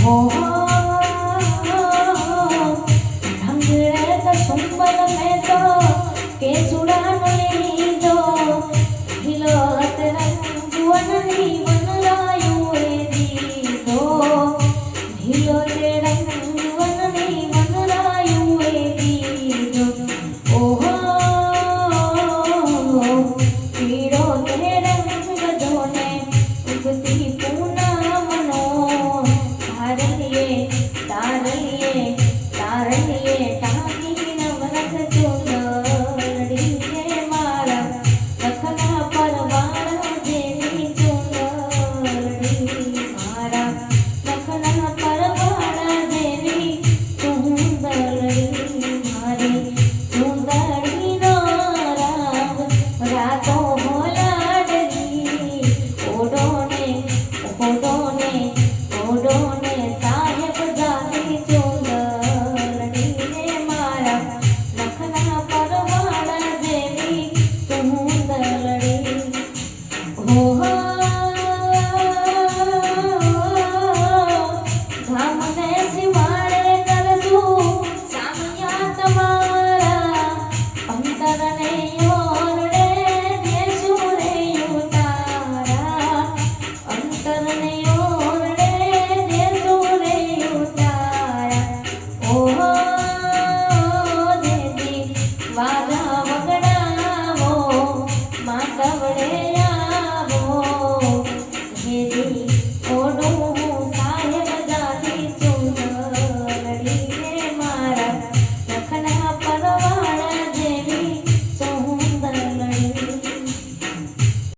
हो ढंगड़े तो सुंबर में तो के सुड़ान ले दो ढिलो तेरा जुवन नी बन रायु दी दो ढिलो तेरा जुवन नी बन रायु दी दो ओहो पीड़ो तेरा रंग जोने उगती तारलिए टांगी नवरत चुंदड़ी के मारा लखना परवार देवी चुंदड़ी मारा लखना परवार देवी चुंदड़ी मारी चुंदड़ी नो राग रातो होलाडली ओडोने ओडोने ओडोने